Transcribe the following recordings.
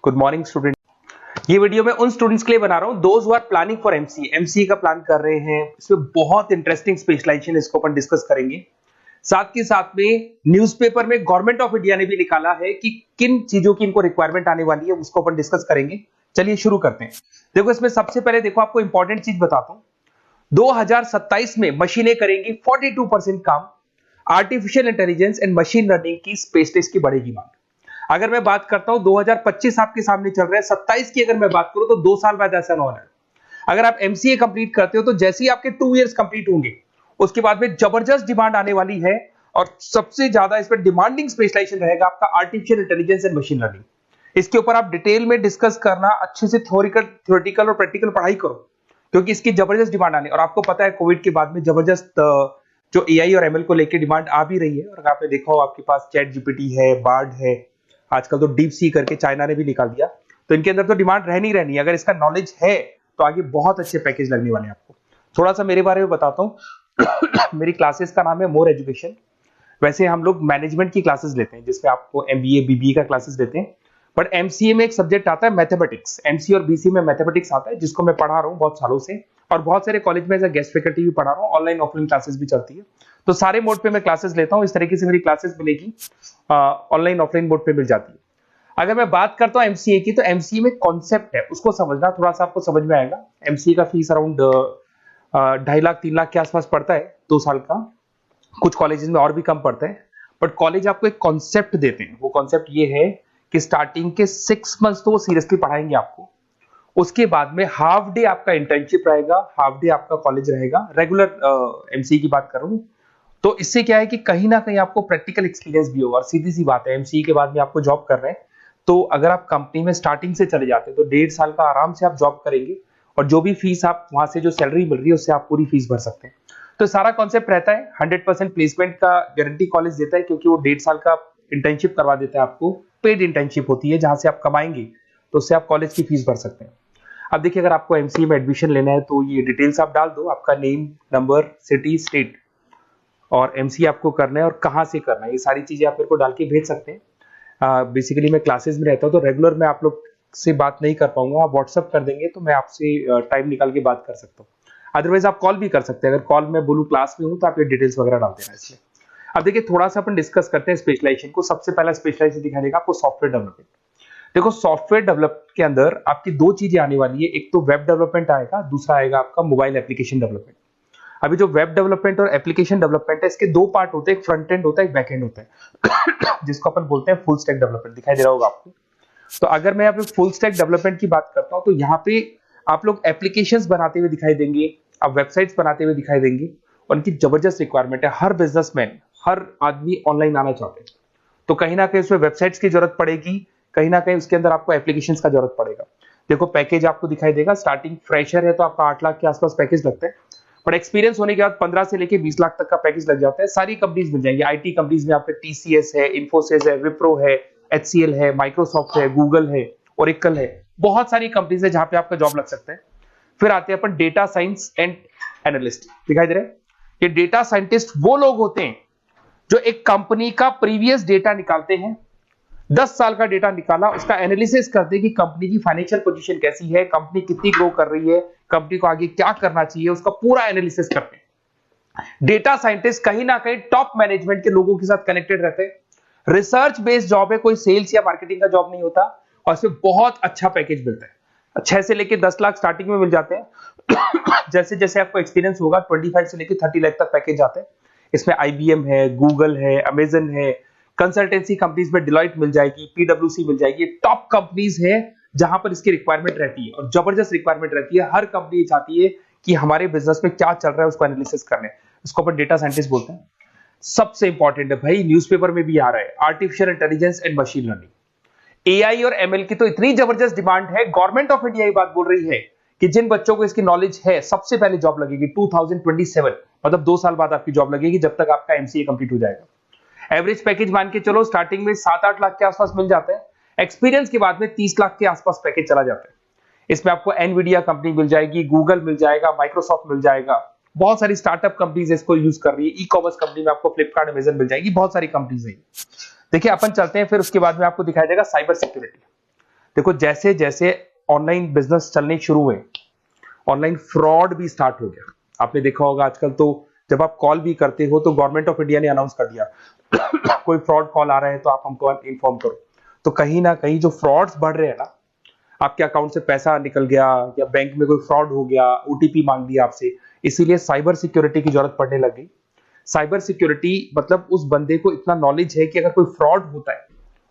Good morning student. ये video मैं उन स्टूडेंट्स के लिए बना रहा हूं those who are planning for MCA का प्लान कर रहे हैं। इसमें बहुत इंटरेस्टिंग स्पेशलाइजेशन इसको अपन डिस्कस करेंगे। साथ के साथ में न्यूज़पेपर में गवर्नमेंट ऑफ इंडिया ने भी निकाला है कि किन चीजों की इनको रिक्वायरमेंट आने वाली है, उसको अपन डिस्कस करेंगे। चलिए शुरू करते हैं। देखो इसमें सबसे पहले देखो आपको इंपॉर्टेंट चीज बताता हूं। 2027 में मशीनें करेंगी 42% काम। Artificial intelligence and machine learning की स्पेशलिस्ट की बढ़ेगी मांग। अगर मैं बात करता हूं 2025 आपके सामने चल रहा है, 27 की अगर मैं बात करूं तो 2 साल बाद ऐसा ना होना है। अगर आप एमसीए कंप्लीट करते हो तो जैसे ही आपके 2 इयर्स कंप्लीट होंगे उसके बाद में जबरदस्त डिमांड आने वाली है और सबसे ज्यादा इस पर डिमांडिंग स्पेशलाइजेशन रहेगा आपका artificial intelligence and machine learning. इसके ऊपर आप डिटेल में डिस्कस करना, अच्छे से थ्योरेटिकल और प्रैक्टिकल पढ़ाई करो क्योंकि इसकी जबरदस्त डिमांड आने। और आपको पता है कोविड के बाद में जबरदस्त जो एआई और एमएल को लेकर डिमांड आ भी रही है। और आपने देखा हो आपके पास चैट जीपीटी है, बार्ड है, आजकल तो डीप सी करके चाइना ने भी निकाल दिया। तो इनके अंदर तो डिमांड रहनी रहनी है। अगर इसका नॉलेज है तो आगे बहुत अच्छे पैकेज लगने वाले हैं आपको। थोड़ा सा मेरे बारे में बताता हूँ। मेरी क्लासेस का नाम है मोर एजुकेशन। वैसे हम लोग मैनेजमेंट की क्लासेस लेते हैं जिसमें आपको एमबीए बीबीए का क्लासेस देते हैं, बट एमसीए में एक सब्जेक्ट आता है मैथमेटिक्स। एमसीए और बीसीए में मैथमेटिक्स आता है जिसको मैं पढ़ा रहा हूँ बहुत सालों से और बहुत सारे कॉलेज में एज अ गेस्ट फैकल्टी भी पढ़ा रहा हूँ। ऑनलाइन ऑफलाइन क्लासेस भी चलती है, तो सारे मोड पे मैं क्लासेस लेता हूँ। इस तरीके से मेरी क्लासेस मिलेगी, ऑनलाइन ऑफलाइन मोड पे मिल जाती है। अगर मैं बात करता हूं एमसीए की, तो एमसीए में कॉन्सेप्ट है उसको समझना, थोड़ा सा आपको समझ में आएगा। एमसीए का फीस अराउंड 2.5 लाख 3 लाख के आसपास पड़ता है 2 साल का। कुछ कॉलेजेस में और भी कम पड़ता है, बट कॉलेज आपको एक कॉन्सेप्ट देते हैं। वो कॉन्सेप्ट ये है कि स्टार्टिंग के 6 मंथ्स तो वो सीरियसली पढ़ाएंगे आपको। उसके बाद में हाफ डे आपका इंटर्नशिप रहेगा, हाफ डे आपका कॉलेज रहेगा। रेगुलर एमसीए की बात करूं तो इससे क्या है कि कहीं ना कहीं आपको प्रैक्टिकल एक्सपीरियंस भी होगा। और सीधी सी बात है, एमसीए के बाद में आपको जॉब कर रहे हैं तो अगर आप कंपनी में स्टार्टिंग से चले जाते हैं तो 1.5 साल का आराम से आप जॉब करेंगे और जो भी फीस आप वहां से जो सैलरी मिल रही है उससे आप पूरी फीस भर सकते हैं। तो सारा कॉन्सेप्ट रहता है। 100% प्लेसमेंट का गारंटी कॉलेज देता है क्योंकि वो 1.5 साल का इंटर्नशिप करवा देता है आपको। पेड इंटर्नशिप होती है जहां से आप कमाएंगे तो उससे आप कॉलेज की फीस भर सकते हैं। अब देखिए, अगर आपको एमसीए में एडमिशन लेना है तो ये डिटेल्स आप डाल दो, आपका नेम, नंबर, सिटी, स्टेट और एमसीए आपको करना है और कहां से करना है, ये सारी चीजें आप मेरे को डाल के भेज सकते हैं। बेसिकली मैं क्लासेस में रहता हूँ तो रेगुलर मैं आप लोग से बात नहीं कर पाऊंगा। आप व्हाट्सअप कर देंगे तो मैं आपसे टाइम निकाल के बात कर सकता हूँ। अदरवाइज आप कॉल भी कर सकते हैं। अगर कॉल में बोलूँ क्लास में हूँ तो आप ये डिटेल्स वगैरह डाल देना इसमें। अब देखिए, थोड़ा सा अपन डिस्कस करते हैं स्पेशलाइजेशन को। सबसे पहला स्पेशलाइजेशन दिखाई देगा आपको सॉफ्टवेयर डेवलपमेंट। देखो, सॉफ्टवेयर डेवलप के अंदर आपकी 2 चीजें आने वाली है। एक तो वेब डेवलपमेंट आएगा, दूसरा आएगा आपका मोबाइल एप्लीकेशन डेवलपमेंट। अभी जो वेब डेवलपमेंट और एप्लीकेशन डेवलपमेंट है, इसके 2 पार्ट होते हैं, एक फ्रंट एंड होता है, एक बैक एंड होता है जिसको अपन बोलते हैं फुल स्टैक डेवलपमेंट। दिखाई दे रहा होगा आपको। तो अगर मैं यहाँ पे फुल स्टैक डेवलपमेंट की बात करता हूँ तो यहाँ पे आप लोग एप्लीकेशंस बनाते हुए दिखाई देंगे, आप वेबसाइट्स बनाते हुए दिखाई देंगे। उनकी जबरदस्त रिक्वायरमेंट है। हर बिजनेसमैन, हर आदमी ऑनलाइन आना चाहते हैं, तो कहीं ना कहीं उसमें वेबसाइट्स की जरूरत पड़ेगी, कहीं ना कहीं उसके अंदर आपको एप्लीकेशंस का जरूरत पड़ेगा। देखो, पैकेज आपको दिखाई देगा। स्टार्टिंग फ्रेशर है तो आपका 8 लाख के आसपास पैकेज लगता है, बट एक्सपीरियंस होने के बाद 15 से लेके 20 लाख तक का पैकेज लग जाता है। सारी कंपनीज मिल जाएंगी। आईटी कंपनीज में आपके टीसीएस है, इन्फोसिस है, विप्रो है, एचसीएल है, माइक्रोसॉफ्ट है, गूगल है, ओरेकल है। बहुत सारी कंपनीज है जहां पे आपका जॉब लग सकता है। फिर आते हैं अपन डेटा साइंस एंड एनालिस्ट। दिखाई दे रहे हैं? ये डेटा साइंटिस्ट वो लोग होते हैं जो एक कंपनी का प्रीवियस डेटा निकालते हैं। 10 साल का डेटा निकाला, उसका एनालिसिस करते हैं कि कंपनी की फाइनेंशियल पोजीशन कैसी है, कंपनी कितनी ग्रो कर रही है, कंपनी को आगे क्या करना चाहिए, उसका पूरा एनालिसिस करते हैं। डेटा साइंटिस्ट कहीं ना कहीं टॉप मैनेजमेंट के लोगों के साथ कनेक्टेड रहते हैं। रिसर्च बेस्ड जॉब है, कोई सेल्स या मार्केटिंग का जॉब नहीं होता और इसमें बहुत अच्छा पैकेज मिलता है। 6 से लेके 10 लाख स्टार्टिंग में मिल जाते हैं। जैसे जैसे आपको एक्सपीरियंस होगा 25 से लेके 30 लाख तक पैकेज आते हैं। इसमें आईबीएम है, गूगल है, अमेजन है, कंसल्टेंसी कंपनीज में डिलॉयट मिल जाएगी, पीडब्ल्यूसी मिल जाएगी। टॉप कंपनीज है जहां पर इसकी रिक्वायरमेंट रहती है और जबरदस्त रिक्वायरमेंट रहती है। हर कंपनी चाहती है कि हमारे बिजनेस में क्या चल रहा है उसको एनालिसिस करने। इसको अपन डेटा साइंटिस्ट बोलते हैं। सबसे इंपॉर्टेंट है भाई, न्यूज़पेपर में भी आ रहा है, artificial intelligence and machine learning. AI और एमएल की तो इतनी जबरदस्त डिमांड है। गवर्नमेंट ऑफ इंडिया ये बात बोल रही है कि जिन बच्चों को इसकी नॉलेज है सबसे पहले जॉब लगेगी 2027, मतलब 2 साल बाद आपकी जॉब लगेगी जब तक आपका एमसीए कंप्लीट हो जाएगा। एवरेज पैकेज मान के चलो स्टार्टिंग में 7-8 लाख के आसपास मिल जाते हैं। एक्सपीरियंस के बाद में 30 लाख के आसपास पैकेज चला जाता है। इसमें आपको एनवीडिया कंपनी मिल जाएगी, गूगल मिल जाएगा, माइक्रोसॉफ्ट मिल जाएगा। बहुत सारी स्टार्टअप कंपनीज इसको यूज कर रही है। ई कॉमर्स कंपनी में आपको फ्लिपकार्ट, अमेजन मिल जाएगी। बहुत सारी कंपनीज है। देखिए, अपन चलते हैं फिर उसके बाद में आपको दिखाई देगा साइबर सिक्योरिटी। देखो जैसे जैसे ऑनलाइन बिजनेस चलने शुरू हुए, ऑनलाइन फ्रॉड भी स्टार्ट हो गया। आपने देखा होगा आजकल तो जब आप कॉल भी करते हो तो गवर्नमेंट ऑफ इंडिया ने अनाउंस कर दिया कोई फ्रॉड कॉल आ रहा है तो आप हमको इन्फॉर्म करो। तो कहीं ना कहीं जो फ्रॉड्स बढ़ रहे हैं ना, आपके अकाउंट से पैसा निकल गया या बैंक में कोई फ्रॉड हो गया, ओटीपी मांग लिया आपसे, इसीलिए साइबर सिक्योरिटी की जरूरत पड़ने लग गई। साइबर सिक्योरिटी मतलब उस बंदे को इतना नॉलेज है कि अगर कोई फ्रॉड होता है,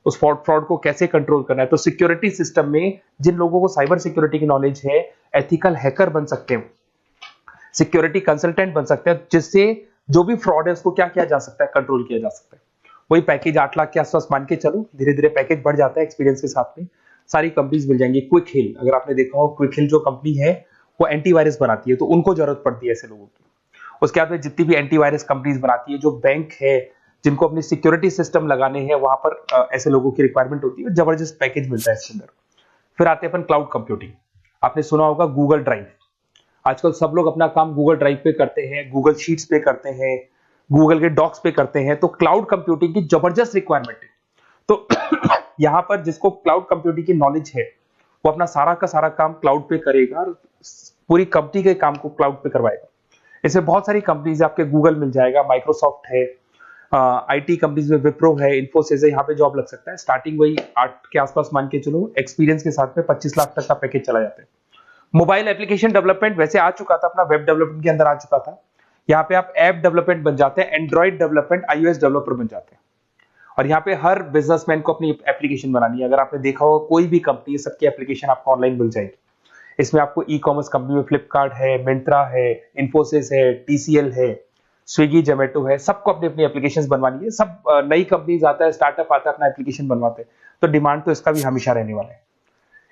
उस फ्रॉड को कैसे कंट्रोल करना है। तो सिक्योरिटी सिस्टम में जिन लोगों को साइबर सिक्योरिटी की नॉलेज है, एथिकल हैकर बन सकते हैं, सिक्योरिटी कंसल्टेंट बन सकते हैं, जिससे जो भी फ्रॉड है उसको क्या किया जा सकता है, कंट्रोल किया जा सकता है। वही पैकेज 8 लाख के आसपास मान के चलो, धीरे धीरे पैकेज बढ़ जाता है एक्सपीरियंस के साथ में। सारी कंपनीज मिल जाएंगी। क्विक हिल, अगर आपने देखा हो, क्विक हिल जो कंपनी है वो एंटीवायरस बनाती है, तो उनको जरूरत पड़ती है ऐसे लोगों की। उसके बाद में जितनी भी एंटीवायरस कंपनीज बनाती है, जो बैंक है जिनको अपनी सिक्योरिटी सिस्टम लगाने हैं, वहां पर ऐसे लोगों की रिक्वायरमेंट होती है। जबरदस्त पैकेज मिलता है इसके अंदर। फिर आते हैं अपन क्लाउड कंप्यूटिंग। आपने सुना होगा गूगल ड्राइव, आजकल सब लोग अपना काम गूगल ड्राइव पे करते हैं, गूगल शीट्स पे करते हैं, गूगल के डॉक्स पे करते हैं। तो क्लाउड कंप्यूटिंग की जबरदस्त रिक्वायरमेंट है। तो यहां पर जिसको क्लाउड कंप्यूटिंग की नॉलेज है, वो अपना सारा का सारा काम क्लाउड पे करेगा और पूरी कंपनी के काम को क्लाउड पे करवाएगा। इसमें बहुत सारी कंपनीज है, आपके गूगल मिल जाएगा, माइक्रोसॉफ्ट है, आईटी कंपनीज में विप्रो है, इन्फोसिस है, यहाँ पे जॉब लग सकता है। स्टार्टिंग वही 8 के आसपास मान के चलो, एक्सपीरियंस के साथ में 25 लाख तक का पैकेज चला जाता है। मोबाइल एप्लीकेशन डेवलपमेंट वैसे आ चुका था, अपना वेब डेवलपमेंट के अंदर आ चुका था। यहाँ पे आप ऐप डेवलपमेंट बन जाते हैं, एंड्रॉइड डेवलपमेंट, आईओएस डेवलपर बन जाते हैं। और यहाँ पे हर बिजनेसमैन को अपनी एप्लीकेशन बनानी है। अगर आपने देखा हो कोई भी कंपनी, सबकी एप्लीकेशन आपको ऑनलाइन मिल जाएगी। इसमें आपको ई कॉमर्स कंपनी में फ्लिपकार्ट है, मिंत्रा है, इन्फोसिस है, टीसीएल है, स्विगी, जोमेटो है, सबको अपनी अपनी एप्लीकेशंस बनवानी है। सब नई कंपनीज आता है, स्टार्टअप आता है, अपना एप्लीकेशन बनवाते हैं। तो डिमांड तो इसका भी हमेशा रहने वाला है।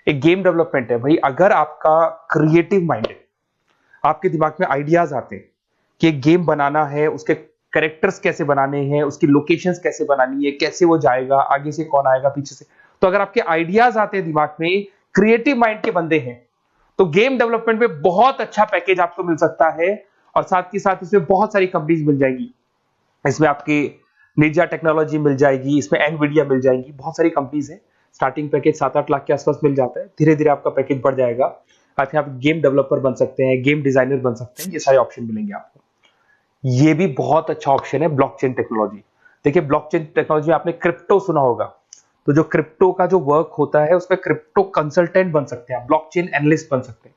एक गेम डेवलपमेंट है भाई, अगर आपका क्रिएटिव माइंड है, आपके दिमाग में आइडियाज आते हैं कि एक गेम बनाना है, उसके कैरेक्टर्स कैसे बनाने हैं, उसकी लोकेशंस कैसे बनानी है, कैसे वो जाएगा, आगे से कौन आएगा, पीछे से, तो अगर आपके आइडियाज आते हैं दिमाग में, क्रिएटिव माइंड के बंदे हैं, तो गेम डेवलपमेंट में बहुत अच्छा पैकेज आपको मिल सकता है। और साथ के साथ इसमें बहुत सारी कंपनीज मिल जाएगी। इसमें आपकी निंजा टेक्नोलॉजी मिल जाएगी, इसमें एनवीडिया मिल जाएगी, बहुत सारी कंपनीज है। स्टार्टिंग पैकेज 7-8 लाख के आसपास मिल जाता है, धीरे धीरे आपका पैकेज बढ़ जाएगा। आप गेम डेवलपर बन सकते हैं, गेम डिजाइनर बन सकते हैं, ये सारे ऑप्शन मिलेंगे आपको। ये भी बहुत अच्छा ऑप्शन है ब्लॉकचेन टेक्नोलॉजी। देखिए ब्लॉकचेन टेक्नोलॉजी में आपने क्रिप्टो सुना होगा, तो जो क्रिप्टो का जो वर्क होता है उसमें क्रिप्टो कंसल्टेंट बन सकते हैं, ब्लॉकचेन एनालिस्ट बन सकते हैं।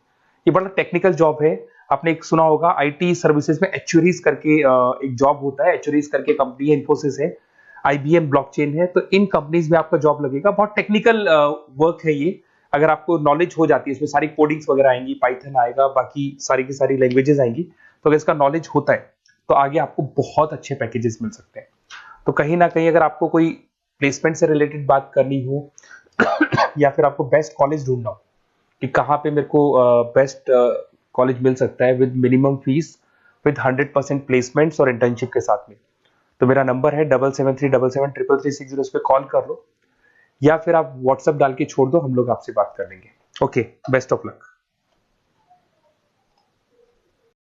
ये बड़ा टेक्निकल जॉब है। आपने एक सुना होगा आईटी सर्विसेज में एचुरीज करके एक जॉब होता है, एचुरीज करके कंपनी है, इन्फोसिस है, आईबीएम ब्लॉकचेन है। तो इन कंपनीज में आपका जॉब लगेगा। बहुत टेक्निकल वर्क है ये। अगर आपको नॉलेज हो जाती है, इसमें सारी कोडिंग्स वगैरह आएंगी, पाइथन आएगा, बाकी सारी की सारी लैंग्वेजेस आएंगी, तो अगर इसका नॉलेज होता है तो आगे आपको बहुत अच्छे पैकेजेस मिल सकते हैं। तो कहीं ना कहीं अगर आपको कोई प्लेसमेंट से रिलेटेड बात करनी हो या फिर आपको बेस्ट कॉलेज ढूंढना हो कि कहाँ पे मेरे को बेस्ट कॉलेज मिल सकता है with minimum fees, with 100% placements और इंटर्नशिप के साथ में, तो मेरा नंबर है 7737733360। इस पे कॉल कर लो या फिर आप व्हाट्सएप डाल के छोड़ दो, हम लोग आपसे बात कर लेंगे। Okay, best of luck.